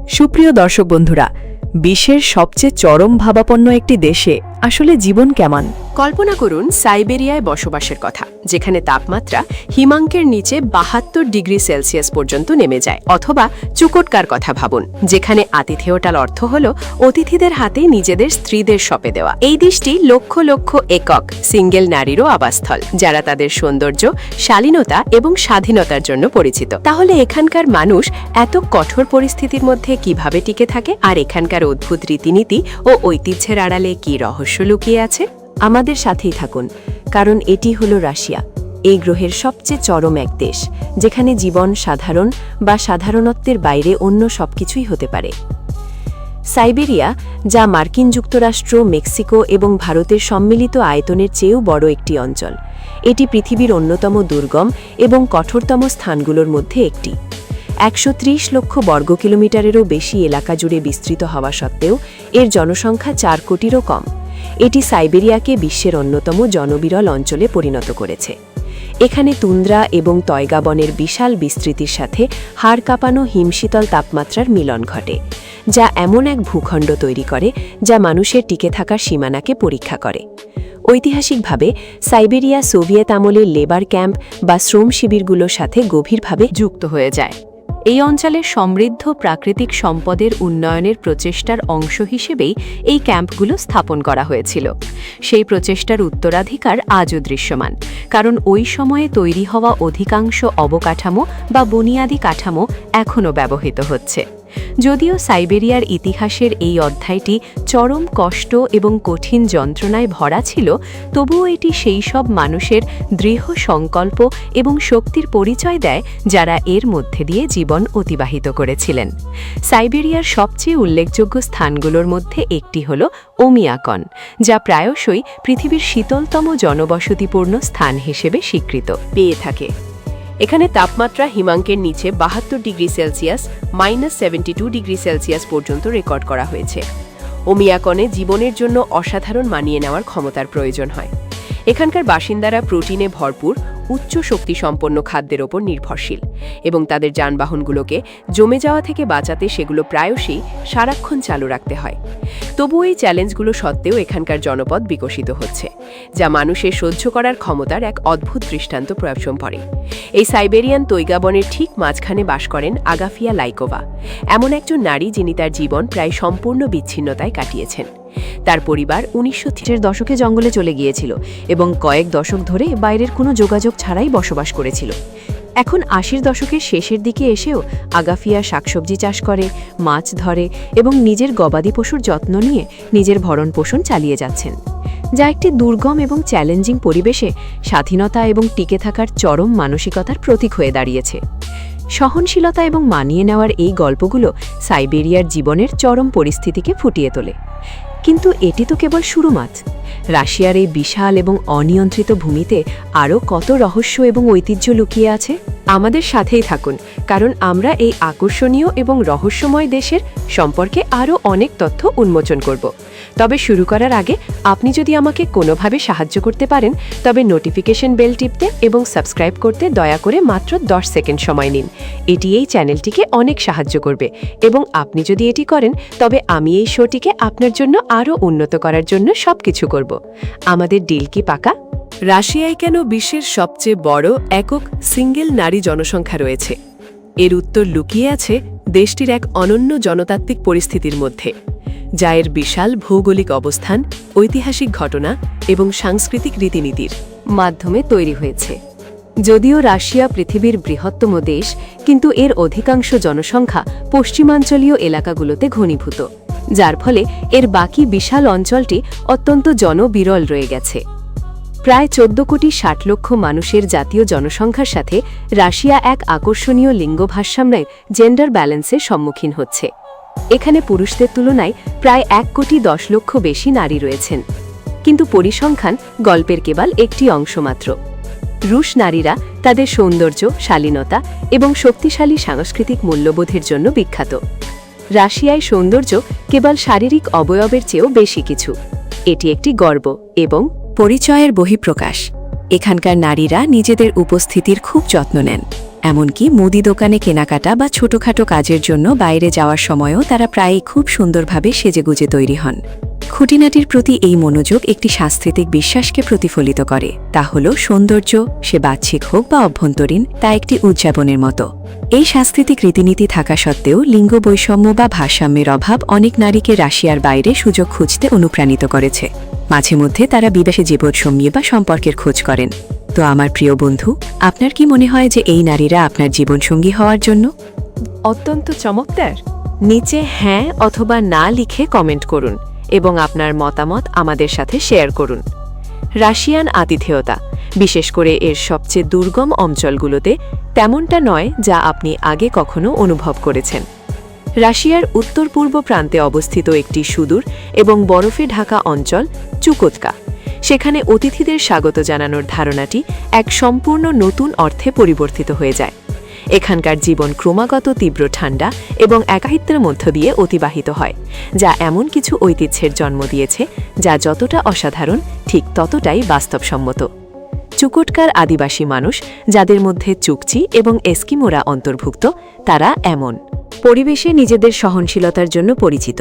সুপ্রিয় দর্শক বন্ধুরা, বিশ্বের সবচেয়ে চরম ভাবাপন্ন একটি দেশে আসলে জীবন কেমন? কল্পনা করুন সাইবেরিয়ায় বসবাসের কথা, যেখানে তাপমাত্রা হিমাঙ্কের নিচে ৭২ ডিগ্রি সেলসিয়াস পর্যন্ত নেমে যায়। অথবা চুকটকার কথা ভাবুন, যেখানে আতিথেয়তার অর্থ হল অতিথিদের হাতে নিজেদের স্ত্রীদের সঁপে দেওয়া। এই দেশটি লক্ষ লক্ষ একক সিঙ্গেল নারীরও আবাসস্থল, যারা তাদের সৌন্দর্য, শালীনতা এবং স্বাধীনতার জন্য পরিচিত। তাহলে এখানকার মানুষ এত কঠোর পরিস্থিতির মধ্যে কিভাবে টিকে থাকে? আর এখানকার অদ্ভুত রীতিনীতি ও ঐতিহ্যের আড়ালে কি রহস্য লুকিয়ে আছে? আমাদের সাথেই থাকুন, কারণ এটি হলো রাশিয়া, এই গ্রহের সবচেয়ে চরম এক দেশ, যেখানে জীবন সাধারণ বা সাধারণত্বের বাইরে অন্য সবকিছুই হতে পারে। সাইবেরিয়া, যা মার্কিন যুক্তরাষ্ট্র, মেক্সিকো এবং ভারতের সম্মিলিত আয়তনের চেয়েও বড় একটি অঞ্চল, এটি পৃথিবীর অন্যতম দুর্গম এবং কঠোরতম স্থানগুলোর মধ্যে একটি। ১৩০ লক্ষ বর্গ কিলোমিটারেরও বেশি এলাকা জুড়ে বিস্তৃত হওয়া সত্ত্বেও এর জনসংখ্যা ৪ কোটিরও কম। এটি সাইবেরিয়াকে বিশ্বের অন্যতম জনবিরল অঞ্চলে পরিণত করেছে। এখানে তুন্দ্রা এবং তয়গা বনের বিশাল বিস্তৃতির সাথে হাড় কাঁপানো হিমশীতল তাপমাত্রার মিলন ঘটে, যা এমন এক ভূখণ্ড তৈরি করে যা মানুষের টিকে থাকার সীমানাকে পরীক্ষা করে। ঐতিহাসিকভাবে সাইবেরিয়া সোভিয়েত আমলের লেবার ক্যাম্প বা শ্রম শিবিরগুলোর সাথে গভীরভাবে যুক্ত হয়ে যায়। এই অঞ্চলের সমৃদ্ধ প্রাকৃতিক সম্পদের উন্নয়নের প্রচেষ্টার অংশ হিসেবেই এই ক্যাম্পগুলো স্থাপন করা হয়েছিল। সেই প্রচেষ্টার উত্তরাধিকার আজও দৃশ্যমান, কারণ ওই সময়ে তৈরি হওয়া অধিকাংশ অবকাঠামো বা বুনিয়াদি কাঠামো এখনও ব্যবহৃত হচ্ছে। যদিও সাইবেরিয়ার ইতিহাসের এই অধ্যায়টি চরম কষ্ট এবং কঠিন যন্ত্রণায় ভরা ছিল, তবুও এটি সেই সব মানুষের দৃঢ় সংকল্প এবং শক্তির পরিচয় দেয় যারা এর মধ্যে দিয়ে জীবন অতিবাহিত করেছিলেন। সাইবেরিয়ার সবচেয়ে উল্লেখযোগ্য স্থানগুলোর মধ্যে একটি হল ওমিয়াকন, যা প্রায়শই পৃথিবীর শীতলতম জনবসতিপূর্ণ স্থান হিসেবে স্বীকৃত পেয়ে থাকে। এখানে তাপমাত্রা হিমাঙ্কের নিচে ৭২ ডিগ্রি সেলসিয়াস -৭২ ডিগ্রি সেলসিয়াস পর্যন্ত রেকর্ড করা হয়েছে। ওমিয়াকনে জীবনের জন্য অসাধারণ মানিয়ে নেওয়ার ক্ষমতার প্রয়োজন হয়। এখানকার বাসিন্দারা প্রোটিনে ভরপুর উচ্চ শক্তিসম্পন্ন খাদ্যের ওপর নির্ভরশীল এবং তাদের যানবাহনগুলোকে জমে যাওয়া থেকে বাঁচাতে সেগুলো প্রায়শই সারাক্ষণ চালু রাখতে হয়। তবু এই চ্যালেঞ্জগুলো সত্ত্বেও এখানকার জনপদ বিকশিত হচ্ছে, যা মানুষের সহ্য করার ক্ষমতার এক অদ্ভুত দৃষ্টান্ত প্রদর্শন করে। এই সাইবেরিয়ান তৈগা বনের ঠিক মাঝখানে বাস করেন আগাফিয়া লাইকোভা, এমন একজন নারী যিনি তার জীবন প্রায় সম্পূর্ণ বিচ্ছিন্নতায় কাটিয়েছেন। তার পরিবার ১৯৩০-এর দশকে জঙ্গলে চলে গিয়েছিল এবং কয়েক দশক ধরে বাইরের কোনো যোগাযোগ ছাড়াই বসবাস করেছিল। এখন ৮০-র দশকের শেষের দিকে এসেও আগাফিয়া শাকসবজি চাষ করে, মাছ ধরে এবং নিজের গবাদি পশুর যত্ন নিয়ে নিজের ভরণ পোষণ চালিয়ে যাচ্ছেন, যা একটি দুর্গম এবং চ্যালেঞ্জিং পরিবেশে স্বাধীনতা এবং টিকে থাকার চরম মানসিকতার প্রতীক হয়ে দাঁড়িয়েছে। সহনশীলতা এবং মানিয়ে নেওয়ার এই গল্পগুলো সাইবেরিয়ার জীবনের চরম পরিস্থিতিকে ফুটিয়ে তোলে। কিন্তু এটি তো কেবল শুরু মাত্র। রাশিয়ার এই বিশাল এবং অনিয়ন্ত্রিত ভূমিতে আরও কত রহস্য এবং ঐতিহ্য লুকিয়ে আছে? আমাদের সাথেই থাকুন, কারণ আমরা এই আকর্ষণীয় এবং রহস্যময় দেশের সম্পর্কে আরও অনেক তথ্য উন্মোচন করব। তবে শুরু করার আগে আপনি যদি আমাকে কোনোভাবে সাহায্য করতে পারেন, তবে নোটিফিকেশন বেল টিপতে এবং সাবস্ক্রাইব করতে দয়া করে মাত্র ১০ সেকেন্ড সময় নিন। এটি এই চ্যানেলটিকে অনেক সাহায্য করবে এবং আপনি যদি এটি করেন, তবে আমি এই শোটিকে আপনার জন্য আরও উন্নত করার জন্য সবকিছু করব। আমাদের ডিল কি পাকা? রাশিয়ায় কেন বিশ্বের সবচেয়ে বড় একক সিঙ্গেল নারী জনসংখ্যা রয়েছে? এর উত্তর লুকিয়ে আছে দেশটির এক অনন্য জনতাত্ত্বিক পরিস্থিতির মধ্যে, যা এর বিশাল ভৌগোলিক অবস্থান, ঐতিহাসিক ঘটনা এবং সাংস্কৃতিক রীতিনীতির মাধ্যমে তৈরি হয়েছে। যদিও রাশিয়া পৃথিবীর বৃহত্তম দেশ, কিন্তু এর অধিকাংশ জনসংখ্যা পশ্চিমাঞ্চলীয় এলাকাগুলোতে ঘনীভূত, যার ফলে এর বাকি বিশাল অঞ্চলটি অত্যন্ত জনবিরল রয়ে গেছে। প্রায় ১৪,৬০,০০,০০০ মানুষের জাতীয় জনসংখ্যার সাথে রাশিয়া এক আকর্ষণীয় লিঙ্গ ভারসাম্যের জেন্ডার ব্যালেন্সের সম্মুখীন হচ্ছে। এখানে পুরুষদের তুলনায় প্রায় ১,১০,০০,০০০ বেশি নারী রয়েছেন, কিন্তু পরিসংখ্যান গল্পের কেবল একটি অংশ মাত্র। রুশ নারীরা তাদের সৌন্দর্য, শালীনতা এবং শক্তিশালী সাংস্কৃতিক মূল্যবোধের জন্য বিখ্যাত। রাশিয়ায় সৌন্দর্য কেবল শারীরিক অবয়বের চেয়েও বেশি কিছু। এটি একটি গর্ব এবং পরিচয়ের বহিঃপ্রকাশ। এখানকার নারীরা নিজেদের উপস্থিতির খুব যত্ন নেন। এমনকি মুদি দোকানে কেনাকাটা বা ছোটখাটো কাজের জন্য বাইরে যাওয়ার সময়ও তারা প্রায়ই খুব সুন্দরভাবে সেজেগুজে তৈরি হন। খুঁটিনাটির প্রতি এই মনোযোগ একটি সাংস্কৃতিক বিশ্বাসকে প্রতিফলিত করে, তা হল সৌন্দর্য, সে বাহ্যিক হোক বা অভ্যন্তরীণ, তা একটি উদযাপনের মতো। এই সাংস্কৃতিক রীতিনীতি থাকা সত্ত্বেও লিঙ্গ বৈষম্য বা ভারসাম্যের অভাব অনেক নারীকে রাশিয়ার বাইরে সুযোগ খুঁজতে অনুপ্রাণিত করেছে। মাঝে মধ্যে তারা বিদেশে জীবনসঙ্গী বা সম্পর্কের খোঁজ করেন। তো আমার প্রিয় বন্ধু, আপনার কি মনে হয় যে এই নারীরা আপনার জীবনসঙ্গী হওয়ার জন্য অত্যন্ত চমৎকার? নিচে হ্যাঁ অথবা না লিখে কমেন্ট করুন এবং আপনার মতামত আমাদের সাথে শেয়ার করুন। রাশিয়ান আতিথেয়তা, বিশেষ করে এর সবচেয়ে দুর্গম অঞ্চলগুলোতে, তেমনটা নয় যা আপনি আগে কখনো অনুভব করেছেন। রাশিয়ার উত্তর পূর্ব প্রান্তে অবস্থিত একটি সুদূর এবং বরফে ঢাকা অঞ্চল চুকোতকা, সেখানে অতিথিদের স্বাগত জানানোর ধারণাটি এক সম্পূর্ণ নতুন অর্থে পরিবর্তিত হয়ে যায়। এখানকার জীবন ক্রমাগত তীব্র ঠান্ডা এবং একাকিত্বের মধ্য দিয়ে অতিবাহিত হয়, যা এমন কিছু ঐতিহ্যের জন্ম দিয়েছে যা যতটা অসাধারণ ঠিক ততটাই বাস্তবসম্মত। চুকোটকার আদিবাসী মানুষ, যাদের মধ্যে চুকচি এবং এস্কিমোরা অন্তর্ভুক্ত, তারা এমন পরিবেশে নিজেদের সহনশীলতার জন্য পরিচিত,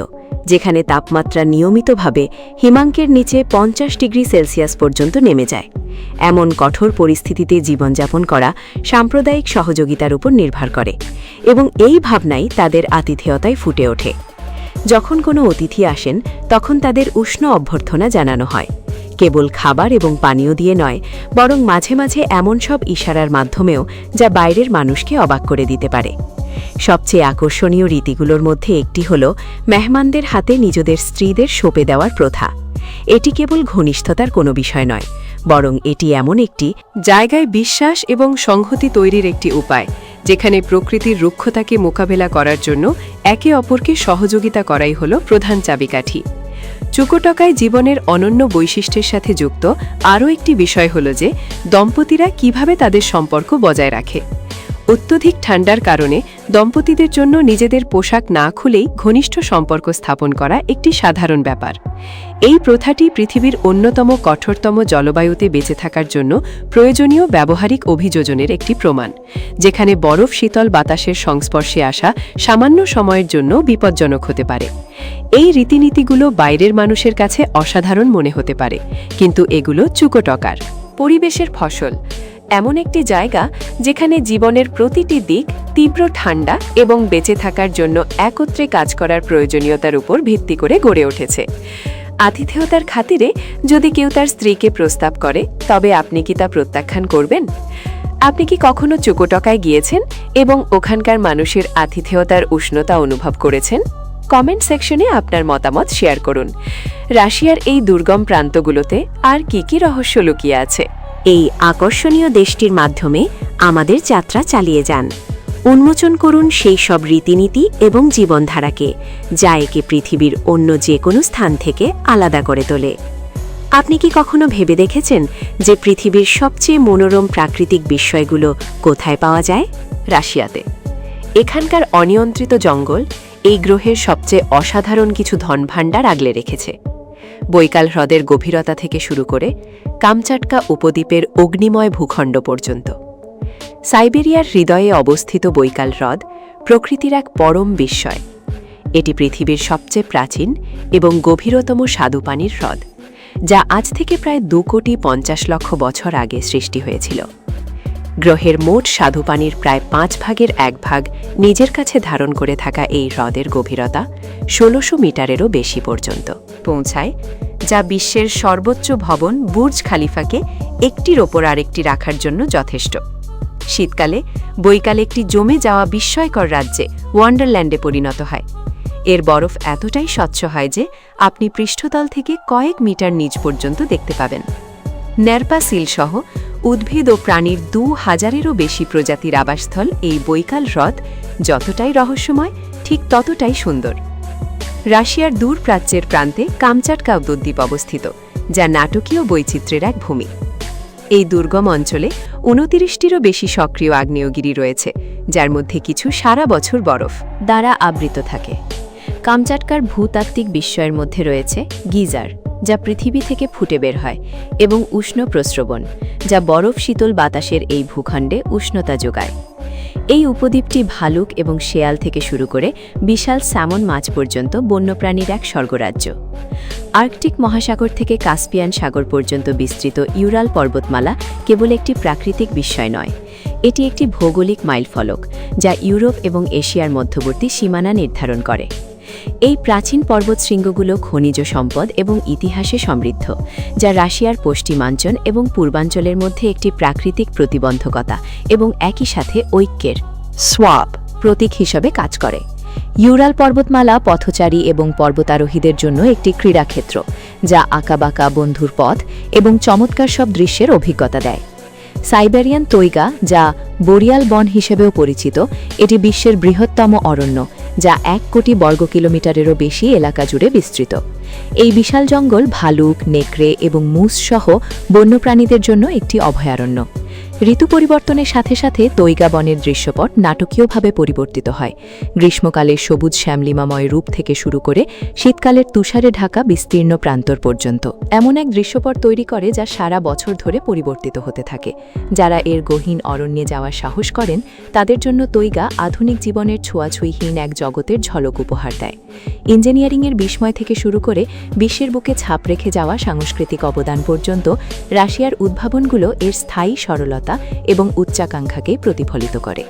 যেখানে তাপমাত্রা নিয়মিতভাবে হিমাঙ্কের নিচে 50 ডিগ্রি সেলসিয়াস পর্যন্ত নেমে যায়। এমন কঠোর পরিস্থিতিতে জীবনযাপন করা সাম্প্রদায়িক সহযোগিতার উপর নির্ভর করে এবং এই ভাবনাই তাদের আতিথেয়তায় ফুটে ওঠে। যখন কোনো অতিথি আসেন, তখন তাদের উষ্ণ অভ্যর্থনা জানানো হয়, কেবল খাবার এবং পানীয় দিয়ে নয়, বরং মাঝে মাঝে এমন সব ইশারার মাধ্যমেও যা বাইরের মানুষকে অবাক করে দিতে পারে। সবচেয়ে আকর্ষণীয় রীতিগুলোর মধ্যে একটি হল মেহমানদের হাতে নিজেদের স্ত্রীদের সঁপে দেওয়ার প্রথা। এটি কেবল ঘনিষ্ঠতার কোনো বিষয় নয়, বরং এটি এমন একটি জায়গায় বিশ্বাস এবং সংহতি তৈরির একটি উপায়, যেখানে প্রকৃতির রুক্ষতাকে মোকাবেলা করার জন্য একে অপরকে সহযোগিতা করাই হল প্রধান চাবিকাঠি। চুকোটকায় জীবনের অনন্য বৈশিষ্ট্যের সাথে যুক্ত আরও একটি বিষয় হল যে দম্পতিরা কিভাবে তাদের সম্পর্ক বজায় রাখে। অত্যধিক ঠান্ডার কারণে দম্পতিদের জন্য নিজেদের পোশাক না খুলেই ঘনিষ্ঠ সম্পর্ক স্থাপন করা একটি সাধারণ ব্যাপার। এই প্রথাটি পৃথিবীর অন্যতম কঠোরতম জলবায়ুতে বেঁচে থাকার জন্য প্রয়োজনীয় ব্যবহারিক অভিযোজনের একটি প্রমাণ, যেখানে বরফ শীতল বাতাসের সংস্পর্শে আসা সামান্য সময়ের জন্য বিপজ্জনক হতে পারে। এই রীতিনীতিগুলো বাইরের মানুষের কাছে অসাধারণ মনে হতে পারে, কিন্তু এগুলো চুকোটকার পরিবেশের ফসল, এমন একটি জায়গা যেখানে জীবনের প্রতিটি দিক তীব্র ঠান্ডা এবং বেঁচে থাকার জন্য একত্রে কাজ করার প্রয়োজনীয়তার উপর ভিত্তি করে গড়ে উঠেছে। আতিথেয়তার খাতিরে যদি কেউ তার স্ত্রীকে প্রস্তাব করে, তবে আপনি কি তা প্রত্যাখ্যান করবেন? আপনি কি কখনো চুকোটকায় গিয়েছেন এবং ওখানকার মানুষের আতিথেয়তার উষ্ণতা অনুভব করেছেন? কমেন্ট সেকশনে আপনার মতামত শেয়ার করুন। রাশিয়ার এই দুর্গম প্রান্তগুলোতে আর কি কি রহস্য লুকিয়ে আছে? এই আকর্ষণীয় দেশটির মাধ্যমে আমাদের যাত্রা চালিয়ে যান। উন্মোচন করুন সেই সব রীতিনীতি এবং জীবনধারাকে যা একে পৃথিবীর অন্য যে কোনো স্থান থেকে আলাদা করে তোলে। আপনি কি কখনো ভেবে দেখেছেন যে পৃথিবীর সবচেয়ে মনোরম প্রাকৃতিক বিস্ময়গুলো কোথায় পাওয়া যায়? রাশিয়াতে। এখানকার অনিয়ন্ত্রিত জঙ্গল এই গ্রহের সবচেয়ে অসাধারণ কিছু ধনভাণ্ডার আগলে রেখেছে। বৈকাল হ্রদের গভীরতা থেকে শুরু করে কামচাটকা উপদ্বীপের অগ্নিময় ভূখণ্ড পর্যন্ত। সাইবেরিয়ার হৃদয়ে অবস্থিত বৈকাল হ্রদ প্রকৃতির এক পরম বিস্ময়। এটি পৃথিবীর সবচেয়ে প্রাচীন এবং গভীরতম স্বাদুপানির হ্রদ, যা আজ থেকে প্রায় 2,50,00,000 বছর আগে সৃষ্টি হয়েছিল। গ্রহের মোট স্বাদুপানির প্রায় 5 ভাগের 1 ভাগ নিজের কাছে ধারণ করে থাকা এই হ্রদের গভীরতা 1600 মিটারেরও বেশি পর্যন্ত পৌঁছায়, যা বিশ্বের সর্বোচ্চ ভবন বুর্জ খালিফাকে একটির ওপর আরেকটি রাখার জন্য যথেষ্ট। শীতকালে বৈকাল একটি জমে যাওয়া বিস্ময়কর রাজ্যে ওয়ান্ডারল্যান্ডে পরিণত হয়। এর বরফ এতটাই স্বচ্ছ হয় যে আপনি পৃষ্ঠতল থেকে কয়েক মিটার নিচ পর্যন্ত দেখতে পাবেন। নেরপা সিল সহ উদ্ভিদ ও প্রাণীর 2000-এরও বেশি প্রজাতির আবাসস্থল এই বৈকাল হ্রদ যতটাই রহস্যময়, ঠিক ততটাই সুন্দর। রাশিয়ার দূর প্রাচ্যের প্রান্তে কামচাটকা উপদ্বীপ অবস্থিত, যা নাটকীয় বৈচিত্র্যের এক ভূমি। এই দুর্গম অঞ্চলে 29টিরও বেশি সক্রিয় আগ্নেয়গিরি রয়েছে, যার মধ্যে কিছু সারা বছর বরফ দ্বারা আবৃত থাকে। কামচাটকার ভূতাত্ত্বিক বিস্ময়ের মধ্যে রয়েছে গিজার, যা পৃথিবী থেকে ফুটে বের হয়, এবং উষ্ণ প্রস্রবণ, যা বরফ শীতল বাতাসের এই ভূখণ্ডে উষ্ণতা যোগায়। এই উপদ্বীপটি ভালুক এবং শেয়াল থেকে শুরু করে বিশাল স্যামন মাছ পর্যন্ত বন্যপ্রাণীর এক স্বর্গরাজ্য। আর্কটিক মহাসাগর থেকে কাস্পিয়ান সাগর পর্যন্ত বিস্তৃত ইউরাল পর্বতমালা কেবল একটি প্রাকৃতিক বিস্ময় নয়, এটি একটি ভৌগোলিক মাইলফলক যা ইউরোপ এবং এশিয়ার মধ্যবর্তী সীমানা নির্ধারণ করে। এই প্রাচীন পর্বতশৃঙ্গগুলো খনিজ সম্পদ এবং ইতিহাসে সমৃদ্ধ, যা রাশিয়ার পশ্চিমাঞ্চল এবং পূর্বাঞ্চলের মধ্যে একটি প্রাকৃতিক প্রতিবন্ধকতা এবং একই সাথে ঐক্যের সোয়াব প্রতীক হিসাবে কাজ করে। ইউরাল পর্বতমালা পথচারী এবং পর্বতারোহীদের জন্য একটি ক্রীড়াক্ষেত্র, যা আঁকাবাঁকা বন্ধুর পথ এবং চমৎকার সব দৃশ্যের অভিজ্ঞতা দেয়। সাইবেরিয়ান তৈগা, যা বোরিয়াল বন হিসেবেও পরিচিত, এটি বিশ্বের বৃহত্তম অরণ্য, যা 1 কোটি বর্গ কিলোমিটারেরও বেশি এলাকা জুড়ে বিস্তৃত। এই বিশাল জঙ্গল ভালুক, নেকড়ে এবং মুস সহ বন্যপ্রাণীদের জন্য একটি অভয়ারণ্য। ঋতু পরিবর্তনের সাথে সাথে তৈগা বনের দৃশ্যপট নাটকীয়ভাবে পরিবর্তিত হয়, গ্রীষ্মকালের সবুজ শ্যামলিমাময় রূপ থেকে শুরু করে শীতকালের তুষারে ঢাকা বিস্তীর্ণ প্রান্তর পর্যন্ত এমন এক দৃশ্যপট তৈরি করে যা সারা বছর ধরে পরিবর্তিত হতে থাকে। যারা এর গহীন অরণ্যে যাওয়ার সাহস করেন, তাদের জন্য তৈগা আধুনিক জীবনের ছোঁয়াছুঁইহীন এক জগতের ঝলক উপহার দেয়। ইঞ্জিনিয়ারিংয়ের বিস্ময় থেকে শুরু করে বিশ্বের বুকে ছাপ রেখে যাওয়া সাংস্কৃতিক অবদান পর্যন্ত রাশিয়ার উদ্ভাবনগুলো এর স্থায়ী সরলতা এবং উচ্চাকাঙ্ক্ষাকে প্রতিফলিত করে।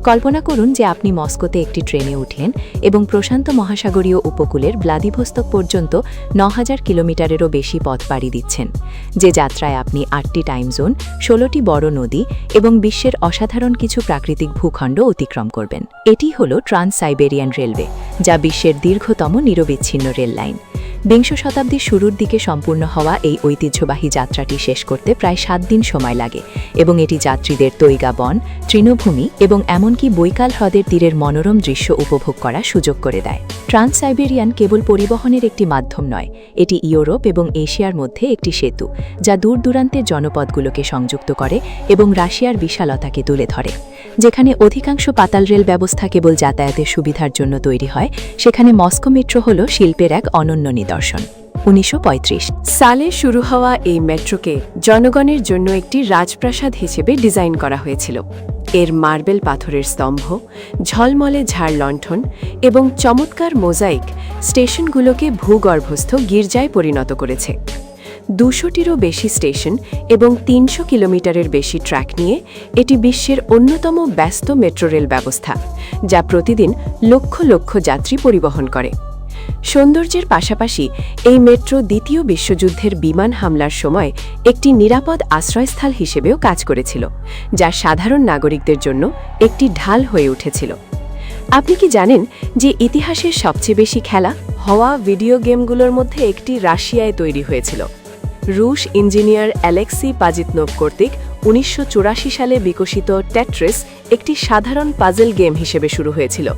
কল্পনা করুন যে আপনি মস্কোতে একটি ট্রেনে উঠেন এবং প্রশান্ত মহাসাগরীয় উপকূলের ভ্লাদিভস্তক পর্যন্ত 9000 কিলোমিটারেরও বেশি পথ পাড়ি দিচ্ছেন, যে যাত্রায় আপনি 8টি টাইম জোন, 16টি বড় নদী এবং বিশ্বের অসাধারণ কিছু প্রাকৃতিক ভূখণ্ড অতিক্রম করবেন। এটি হল ট্রান্স সাইবেরিয়ান রেলওয়ে, যা বিশ্বের দীর্ঘতম নিরবিচ্ছিন্ন রেল লাইন। বিংশ শতাব্দীর শুরুর দিকে সম্পূর্ণ হওয়া এই ঐতিহ্যবাহী যাত্রাটি শেষ করতে প্রায় 7 দিন সময় লাগে, এবং এটি যাত্রীদের তৈগা বন, তৃণভূমি এবং এমনকি বৈকাল হ্রদের তীরের মনোরম দৃশ্য উপভোগ করার সুযোগ করে দেয়। ট্রান্স সাইবেরিয়ান কেবল পরিবহনের একটি মাধ্যম নয়, এটি ইউরোপ এবং এশিয়ার মধ্যে একটি সেতু, যা দূর দূরান্তের জনপদগুলোকে সংযুক্ত করে এবং রাশিয়ার বিশালতাকে তুলে ধরে। যেখানে অধিকাংশ পাতাল রেল ব্যবস্থা কেবল যাতায়াতের সুবিধার জন্য তৈরি হয়, সেখানে মস্কো মেট্রো হল শিল্পের এক অনন্য নিদর্শন। 1935 সালে শুরু হওয়া এই মেট্রোকে জনগণের জন্য একটি রাজপ্রাসাদ হিসেবে ডিজাইন করা হয়েছিল। এর মার্বেল পাথরের স্তম্ভ, ঝলমলে ঝাড় লণ্ঠন এবং চমৎকার মোজাইক স্টেশনগুলোকে ভূগর্ভস্থ গির্জায় পরিণত করেছে। 200টিরও বেশি স্টেশন এবং 300 কিলোমিটারের বেশি ট্র্যাক নিয়ে এটি বিশ্বের অন্যতম ব্যস্ত মেট্রো রেল ব্যবস্থা, যা প্রতিদিন লক্ষ লক্ষ যাত্রী পরিবহন করে। সৌন্দর্যের পাশাপাশি এই মেট্রো দ্বিতীয় বিশ্বযুদ্ধের বিমান হামলার সময় একটি নিরাপদ আশ্রয়স্থল হিসেবেও কাজ করেছিল, যা সাধারণ নাগরিকদের জন্য একটি ঢাল হয়ে উঠেছিল। আপনি কি জানেন যে ইতিহাসের সবচেয়ে বেশি খেলা হওয়া ভিডিও গেমগুলোর মধ্যে একটি রাশিয়ায় তৈরি হয়েছিল? রুশ ইঞ্জিনিয়ার অ্যালেক্সি পাজিতনোভ কর্তৃক 1984 সালে বিকশিত টেট্রিস একটি সাধারণ পাজল গেম হিসেবে শুরু হয়েছিল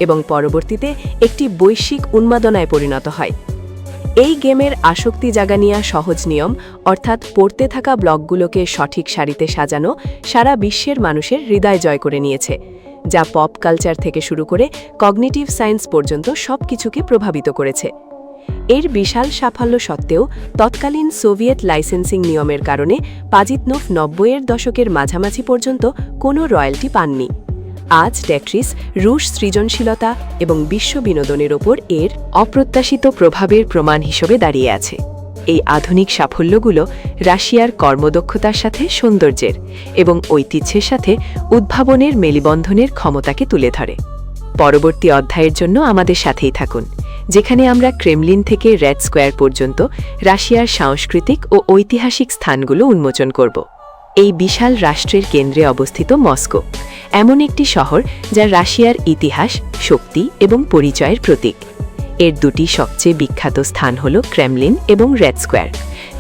এবং পরবর্তীতে একটি বৈশ্বিক উন্মাদনায় পরিণত হয়। এই গেমের আসক্তি জাগানিয়া সহজ নিয়ম, অর্থাৎ পড়তে থাকা ব্লকগুলোকে সঠিক সারিতে সাজানো, সারা বিশ্বের মানুষের হৃদয় জয় করে নিয়েছে, যা পপ কালচার থেকে শুরু করে কগনিটিভ সায়েন্স পর্যন্ত সবকিছুকে প্রভাবিত করেছে। এর বিশাল সাফল্য সত্ত্বেও তৎকালীন সোভিয়েত লাইসেন্সিং নিয়মের কারণে পাজিতনোভ 90-এর দশকের মাঝামাঝি পর্যন্ত কোনো রয়্যালটি পাননি। আজ টেট্রিস রুশ সৃজনশীলতা এবং বিশ্ব বিনোদনের ওপর এর অপ্রত্যাশিত প্রভাবের প্রমাণ হিসেবে দাঁড়িয়ে আছে। এই আধুনিক সাফল্যগুলো রাশিয়ার কর্মদক্ষতার সাথে সৌন্দর্যের এবং ঐতিহ্যের সাথে উদ্ভাবনের মেলিবন্ধনের ক্ষমতাকে তুলে ধরে। পরবর্তী অধ্যায়ের জন্য আমাদের সাথেই থাকুন, যেখানে আমরা ক্রেমলিন থেকে রেড স্কোয়ার পর্যন্ত রাশিয়ার সাংস্কৃতিক ও ঐতিহাসিক স্থানগুলো উন্মোচন করব। এই বিশাল রাষ্ট্রের কেন্দ্রে অবস্থিত মস্কো এমন একটি শহর যা রাশিয়ার ইতিহাস, শক্তি এবং পরিচয়ের প্রতীক। এর দুটি সবচেয়ে বিখ্যাত স্থান হল ক্রেমলিন এবং রেড স্কোয়ার,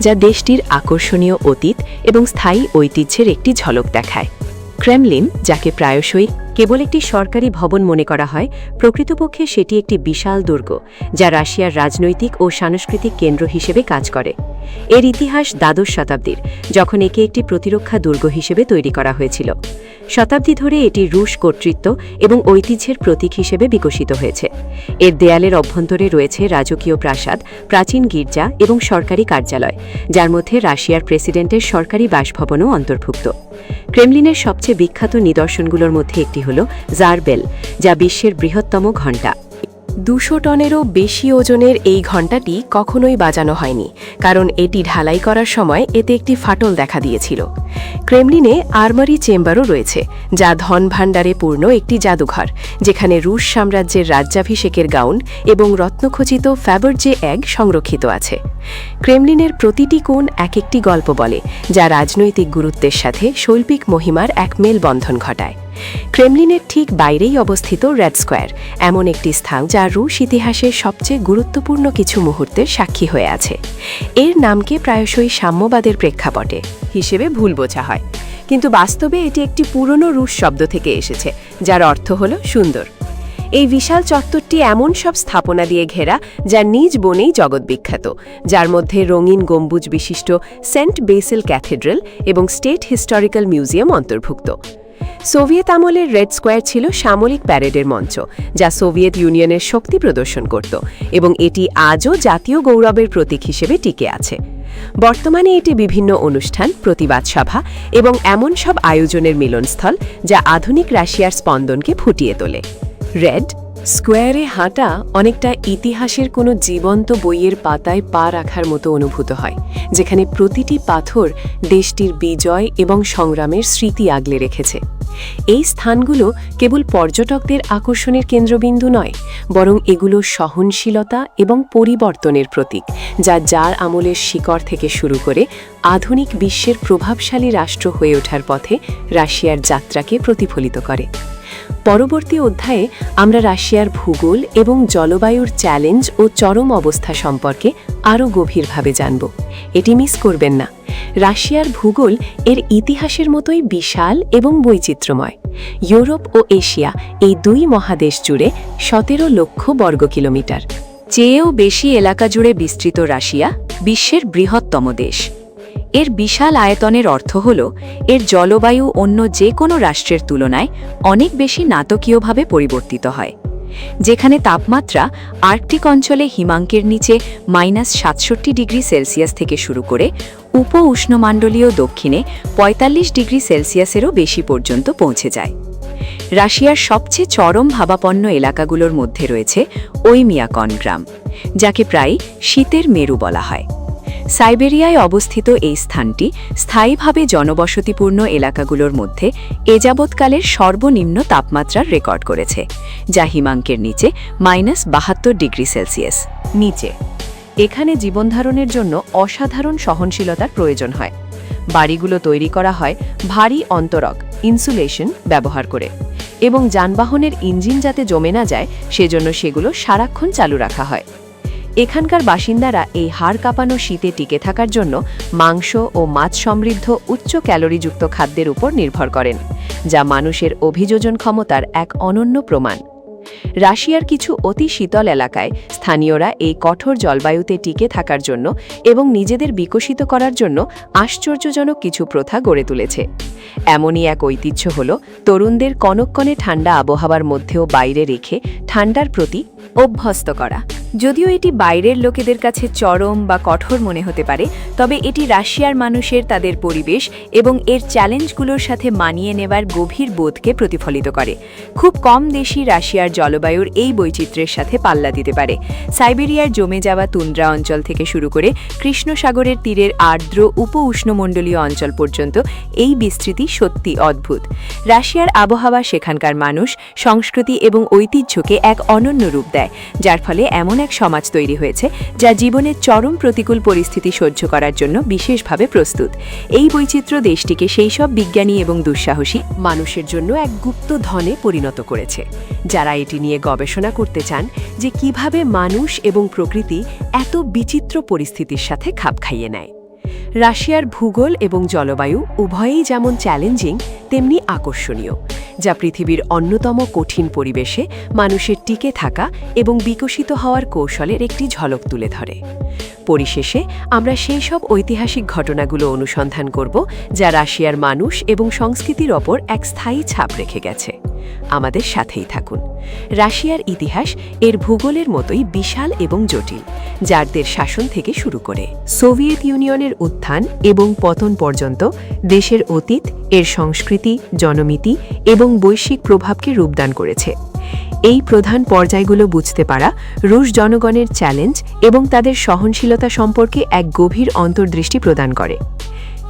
যা দেশটির আকর্ষণীয় অতীত এবং স্থায়ী ঐতিহ্যের একটি ঝলক দেখায়। ক্রেমলিন, যাকে প্রায়শই কেবল একটি সরকারি ভবন মনে করা হয়, প্রকৃতপক্ষে সেটি একটি বিশাল দুর্গ যা রাশিয়ার রাজনৈতিক ও সাংস্কৃতিক কেন্দ্র হিসেবে কাজ করে। এর ইতিহাস দ্বাদশ শতাব্দীর, যখন একে একটি প্রতিরক্ষা দুর্গ হিসেবে তৈরি করা হয়েছিল। শতাব্দী ধরে এটি রুশ কর্তৃত্ব এবং ঐতিহ্যের প্রতীক হিসেবে বিকশিত হয়েছে। এর দেয়ালের অভ্যন্তরে রয়েছে রাজকীয় প্রাসাদ, প্রাচীন গির্জা এবং সরকারি কার্যালয়, যার মধ্যে রাশিয়ার প্রেসিডেন্টের সরকারি বাসভবনও অন্তর্ভুক্ত। ক্রেমলিনের সবচেয়ে বিখ্যাত নিদর্শনগুলোর মধ্যে একটি হল জার বেল, যা বিশ্বের বৃহত্তম ঘণ্টা। 200 টনেরও বেশি ওজনের এই ঘণ্টাটি কখনোই বাজানো হয়নি, কারণ এটি ঢালাই করার সময় এতে একটি ফাটল দেখা দিয়েছিল। ক্রেমলিনে আর্মারি চেম্বারও রয়েছে, যা ধনভাণ্ডারে পূর্ণ একটি জাদুঘর, যেখানে রুশ সাম্রাজ্যের রাজ্যাভিষেকের গাউন এবং রত্নখচিত ফ্যাবর্জে এগ সংরক্ষিত আছে। ক্রেমলিনের প্রতিটি কোণ এক একটি গল্প বলে, যা রাজনৈতিক গুরুত্বের সাথে শৈল্পিক মহিমার এক মেলবন্ধন ঘটায়। ক্রেমলিনের ঠিক বাইরেই অবস্থিত রেড স্কোয়ার, এমন একটি স্থান যা রুশ ইতিহাসের সবচেয়ে গুরুত্বপূর্ণ কিছু মুহূর্তের সাক্ষী হয়ে আছে। এর নামকে প্রায়শই সাম্যবাদের প্রেক্ষাপটে হিসেবে ভুল বোঝা হয়, কিন্তু বাস্তবে এটি একটি পুরনো রুশ শব্দ থেকে এসেছে, যার অর্থ হল সুন্দর। এই বিশাল চত্বরটি এমন সব স্থাপনা দিয়ে ঘেরা যা নিজ বনেই জগৎবিখ্যাত, যার মধ্যে রঙিন গম্বুজ বিশিষ্ট সেন্ট বেসিল ক্যাথেড্রাল এবং স্টেট হিস্টোরিক্যাল মিউজিয়াম অন্তর্ভুক্ত। সোভিয়েত আমলের রেড স্কোয়ার ছিল সামরিক প্যারেডের মঞ্চ, যা সোভিয়েত ইউনিয়নের শক্তি প্রদর্শন করত, এবং এটি আজও জাতীয় গৌরবের প্রতীক হিসেবে টিকে আছে। বর্তমানে এটি বিভিন্ন অনুষ্ঠান, প্রতিবাদ সভা এবং এমন সব আয়োজনের মিলনস্থল যা আধুনিক রাশিয়ার স্পন্দনকে ফুটিয়ে তোলে। রেড স্কোয়ারে হাঁটা অনেকটা ইতিহাসের কোনো জীবন্ত বইয়ের পাতায় পা রাখার মতো অনুভূত হয়, যেখানে প্রতিটি পাথর দেশটির বিজয় এবং সংগ্রামের স্মৃতি আগলে রেখেছে। এই স্থানগুলো কেবল পর্যটকদের আকর্ষণের কেন্দ্রবিন্দু নয়, বরং এগুলো সহনশীলতা এবং পরিবর্তনের প্রতীক, যা জার আমলের শিকড় থেকে শুরু করে আধুনিক বিশ্বের প্রভাবশালী রাষ্ট্র হয়ে ওঠার পথে রাশিয়ার যাত্রাকে প্রতিফলিত করে। পরবর্তী অধ্যায়ে আমরা রাশিয়ার ভূগোল এবং জলবায়ুর চ্যালেঞ্জ ও চরম অবস্থা সম্পর্কে আরও গভীরভাবে জানব। এটি মিস করবেন না। রাশিয়ার ভূগোল এর ইতিহাসের মতোই বিশাল এবং বৈচিত্র্যময়। ইউরোপ ও এশিয়া এই দুই মহাদেশ জুড়ে 17 লক্ষ বর্গ কিলোমিটার চেয়েও বেশি এলাকা জুড়ে বিস্তৃত রাশিয়া বিশ্বের বৃহত্তম দেশ। এর বিশাল আয়তনের অর্থ হল এর জলবায়ু অন্য যে কোনো রাষ্ট্রের তুলনায় অনেক বেশি নাটকীয়ভাবে পরিবর্তিত হয়। যেখানে তাপমাত্রা আর্কটিক অঞ্চলে হিমাঙ্কের নিচে -67 থেকে শুরু করে উপ উষ্ণমণ্ডলীয় দক্ষিণে 45 ডিগ্রি সেলসিয়াসেরও বেশি পর্যন্ত পৌঁছে যায়। রাশিয়ার সবচেয়ে চরম ভাবাপন্ন এলাকাগুলোর মধ্যে রয়েছে ওইমিয়াকন গ্রাম, যাকে প্রায় শীতের মেরু বলা হয়। সাইবেরিয়ায় অবস্থিত এই স্থানটি স্থায়ীভাবে জনবসতিপূর্ণ এলাকাগুলোর মধ্যে এযাবৎকালের সর্বনিম্ন তাপমাত্রার রেকর্ড করেছে, যা হিমাঙ্কের নিচে -72 ডিগ্রি সেলসিয়াস নিচে। এখানে জীবনধারণের জন্য অসাধারণ সহনশীলতার প্রয়োজন হয়। বাড়িগুলো তৈরি করা হয় ভারী অন্তরক ইনসুলেশন ব্যবহার করে, এবং যানবাহনের ইঞ্জিন যাতে জমে না যায় সেজন্য সেগুলো সারাক্ষণ চালু রাখা হয়। এখানকার বাসিন্দারা এই হাড় কাঁপানো শীতে টিকে থাকার জন্য মাংস ও মাছ সমৃদ্ধ উচ্চ ক্যালোরিযুক্ত খাদ্যের উপর নির্ভর করেন, যা মানুষের অভিযোজন ক্ষমতার এক অনন্য প্রমাণ। রাশিয়ার কিছু অতি শীতল এলাকায় স্থানীয়রা এই কঠোর জলবায়ুতে টিকে থাকার জন্য এবং নিজেদের বিকশিত করার জন্য আশ্চর্যজনক কিছু প্রথা গড়ে তুলেছে। এমনই এক ঐতিহ্য হল তরুণদের কনকনে ঠান্ডা আবহাওয়ার মধ্যেও বাইরে রেখে ঠান্ডার প্রতি অভ্যস্ত করা। যদিও এটি বাইরের লোকেদের কাছে চরম বা কঠোর মনে হতে পারে, তবে এটি রাশিয়ার মানুষের তাদের পরিবেশ এবং এর চ্যালেঞ্জগুলোর সাথে মানিয়ে নেবার গভীর বোধকে প্রতিফলিত করে। খুব কম দেশই রাশিয়ার জলবায়ুর এই বৈচিত্র্যের সাথে পাল্লা দিতে পারে। সাইবেরিয়ার জমে যাওয়া তুন্দ্রা অঞ্চল থেকে শুরু করে কৃষ্ণ সাগরের তীরের আর্দ্র উপ উষ্ণমণ্ডলীয় অঞ্চল পর্যন্ত এই বিস্তৃতি সত্যি অদ্ভুত। রাশিয়ার আবহাওয়া সেখানকার মানুষ, সংস্কৃতি এবং ঐতিহ্যকে এক অনন্য রূপ দেয়, যার ফলে এমন এক সমাজ তৈরি হয়েছে যা জীবনের চরম প্রতিকূল পরিস্থিতি সহ্য করার জন্য বিশেষভাবে প্রস্তুত। এই বৈচিত্র্য দেশটিকে সেই সব বিজ্ঞানী এবং দুঃসাহসী মানুষের জন্য এক গুপ্ত ধনে পরিণত করেছে, যারা এটি নিয়ে গবেষণা করতে চান যে কিভাবে মানুষ এবং প্রকৃতি এত বিচিত্র পরিস্থিতির সাথে খাপ খাইয়ে নেয়। রাশিয়ার ভূগোল এবং জলবায়ু উভয়েই যেমন চ্যালেঞ্জিং তেমনি আকর্ষণীয়। যা পৃথিবীর অন্যতম কঠিন পরিবেশে মানুষের টিকে থাকা এবং বিকশিত হওয়ার কৌশলের একটি ঝলক তুলে ধরে। পরিশেষে আমরা সেই সব ঐতিহাসিক ঘটনাগুলো অনুসন্ধান করব যা রাশিয়ার মানুষ এবং সংস্কৃতির ওপর এক স্থায়ী ছাপ রেখে গেছে। আমাদের সাথেই থাকুন। রাশিয়ার ইতিহাস এর ভূগোলের মতোই বিশাল এবং জটিল, জারদের শাসন থেকে শুরু করে সোভিয়েত ইউনিয়নের উত্থান এবং পতন পর্যন্ত দেশের অতীত, এর সংস্কৃতি, জনমিতি এবং বৈশ্বিক প্রভাবকে রূপদান করেছে। এই প্রধান পর্যায়গুলো বুঝতে পারা রুশ জনগণের চ্যালেঞ্জ এবং তাদের সহনশীলতা সম্পর্কে এক গভীর অন্তর্দৃষ্টি প্রদান করে।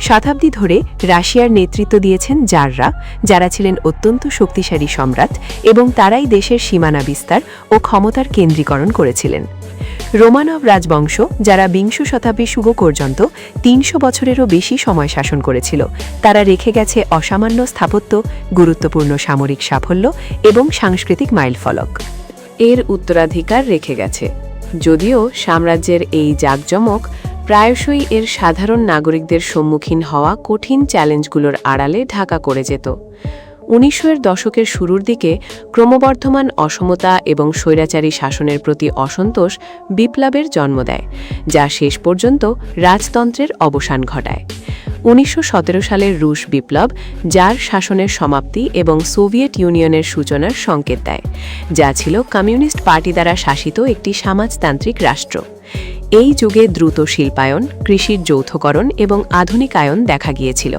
শতাব্দী ধরে রাশিয়ার নেতৃত্ব দিয়েছেন জাররা, যারা ছিলেন অত্যন্ত শক্তিশালী সম্রাট এবং তারাই দেশের সীমানা বিস্তার ও ক্ষমতার কেন্দ্রীকরণ করেছিলেন। রোমানভ রাজবংশ, যারা বিংশ শতাব্দীর শুরু পর্যন্ত ৩০০ বছরেরও বেশি সময় শাসন করেছিল, তারা রেখে গেছে অসামান্য স্থাপত্য, গুরুত্বপূর্ণ সামরিক সাফল্য এবং সাংস্কৃতিক মাইলফলক। এর উত্তরাধিকার রেখে গেছে, যদিও সাম্রাজ্যের এই জাঁকজমক প্রায়শই এর সাধারণ নাগরিকদের সম্মুখীন হওয়া কঠিন চ্যালেঞ্জগুলোর আড়ালে ঢাকা করে যেত। ১৯০০ এর দশকের শুরুর দিকে ক্রমবর্ধমান অসমতা এবং স্বৈরাচারী শাসনের প্রতি অসন্তোষ বিপ্লবের জন্ম দেয়, যা শেষ পর্যন্ত রাজতন্ত্রের অবসান ঘটায়। ১৯১৭ সালের রুশ বিপ্লব জার শাসনের সমাপ্তি এবং সোভিয়েত ইউনিয়নের সূচনার সংকেত দেয়, যা ছিল কমিউনিস্ট পার্টি দ্বারা শাসিত একটি সমাজতান্ত্রিক রাষ্ট্র। এই যুগে দ্রুত শিল্পায়ন, কৃষির যৌথকরণ এবং আধুনিকায়ন দেখা গিয়েছিল,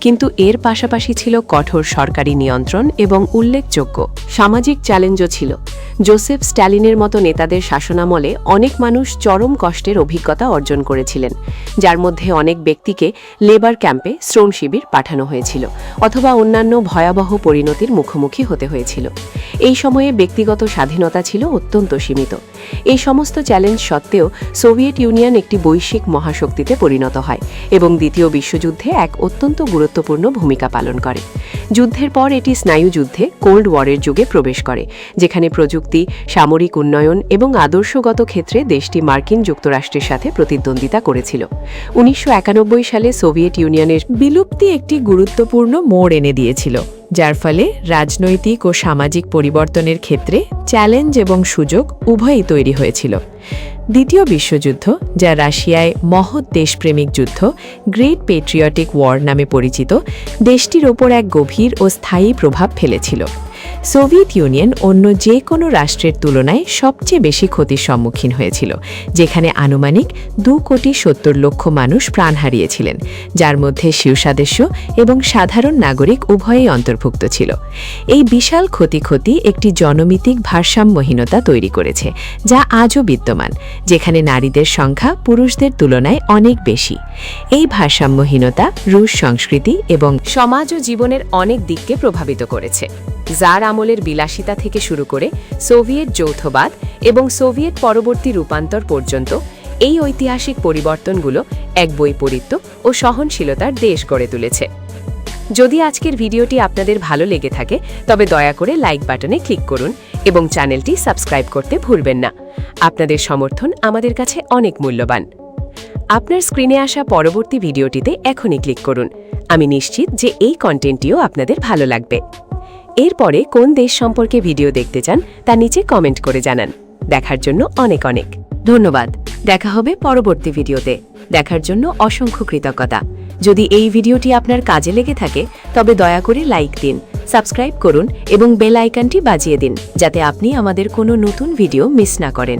কিন্তু এর পাশাপাশি ছিল কঠোর সরকারি নিয়ন্ত্রণ এবং উল্লেখযোগ্য সামাজিক চ্যালেঞ্জও ছিল। জোসেফ স্ট্যালিনের মতো নেতাদের শাসনামলে অনেক মানুষ চরম কষ্টের অভিজ্ঞতা অর্জন করেছিলেন, যার মধ্যে অনেক ব্যক্তিকে লেবার ক্যাম্পে, শ্রম শিবির পাঠানো হয়েছিল অথবা অন্যান্য ভয়াবহ পরিণতির মুখোমুখি হতে হয়েছিল। এই সময়ে ব্যক্তিগত স্বাধীনতা ছিল অত্যন্ত সীমিত। এই সমস্ত চ্যালেঞ্জ সত্ত্বেও সোভিয়েত ইউনিয়ন একটি বৈশ্বিক মহাশক্তিতে পরিণত হয় এবং দ্বিতীয় বিশ্বযুদ্ধে এক অত্যন্ত গুরুত্বপূর্ণ ভূমিকা পালন করে। যুদ্ধের পর এটি স্নায়ুযুদ্ধে, কোল্ড ওয়ারের যুগে প্রবেশ করে, যেখানে প্রযুক্তি, সামরিক উন্নয়ন এবং আদর্শগত ক্ষেত্রে দেশটি মার্কিন যুক্তরাষ্ট্রের সাথে প্রতিদ্বন্দ্বিতা করেছিল। ১৯৯১ সালে সোভিয়েত ইউনিয়নের বিলুপ্তি একটি গুরুত্বপূর্ণ মোড় এনে দিয়েছিল, যার ফলে রাজনৈতিক ও সামাজিক পরিবর্তনের ক্ষেত্রে চ্যালেঞ্জ এবং সুযোগ উভয়ই তৈরি হয়েছিল। দ্বিতীয় বিশ্বযুদ্ধ, যা রাশিয়ায় মহৎ দেশপ্রেমিক যুদ্ধ, গ্রেট পেট্রিয়টিক ওয়ার নামে পরিচিত, দেশটির ওপর এক গভীর ও স্থায়ী প্রভাব ফেলেছিল। সোভিয়েত ইউনিয়ন অন্য যে কোনো রাষ্ট্রের তুলনায় সবচেয়ে বেশি ক্ষতির সম্মুখীন হয়েছিল, যেখানে আনুমানিক ২,৭০,০০,০০০ মানুষ প্রাণ হারিয়েছিলেন, যার মধ্যে শীর্ষাদেশ এবং সাধারণ নাগরিক উভয়ই অন্তর্ভুক্ত ছিল। এই বিশাল ক্ষতি একটি জনমিতিক ভারসাম্যহীনতা তৈরি করেছে, যা আজও বিদ্যমান, যেখানে নারীদের সংখ্যা পুরুষদের তুলনায় অনেক বেশি। এই ভারসাম্যহীনতা রুশ সংস্কৃতি এবং সমাজ ও জীবনের অনেক দিককে প্রভাবিত করেছে। জার আমলের বিলাসিতা থেকে শুরু করে সোভিয়েত যৌথবাদ এবং সোভিয়েত পরবর্তী রূপান্তর পর্যন্ত এই ঐতিহাসিক পরিবর্তনগুলো এক বৈপরীত্য ও সহনশীলতার দেশ গড়ে তুলেছে। যদি আজকের ভিডিওটি আপনাদের ভালো লেগে থাকে, তবে দয়া করে লাইক বাটনে ক্লিক করুন এবং চ্যানেলটি সাবস্ক্রাইব করতে ভুলবেন না। আপনাদের সমর্থন আমাদের কাছে অনেক মূল্যবান। আপনার স্ক্রিনে আসা পরবর্তী ভিডিওটিতে এখনই ক্লিক করুন। আমি নিশ্চিত যে এই কন্টেন্টটিও আপনাদের ভালো লাগবে। এরপরে কোন দেশ সম্পর্কে ভিডিও দেখতে চান তা নিচে কমেন্ট করে জানান। দেখার জন্য অনেক অনেক ধন্যবাদ। দেখা হবে পরবর্তী ভিডিওতে। দেখার জন্য অসংখ্য কৃতজ্ঞতা। যদি এই ভিডিওটি আপনার কাজে লেগে থাকে, তবে দয়া করে লাইক দিন, সাবস্ক্রাইব করুন এবং বেল আইকনটি বাজিয়ে দিন, যাতে আপনি আমাদের কোনো নতুন ভিডিও মিস না করেন।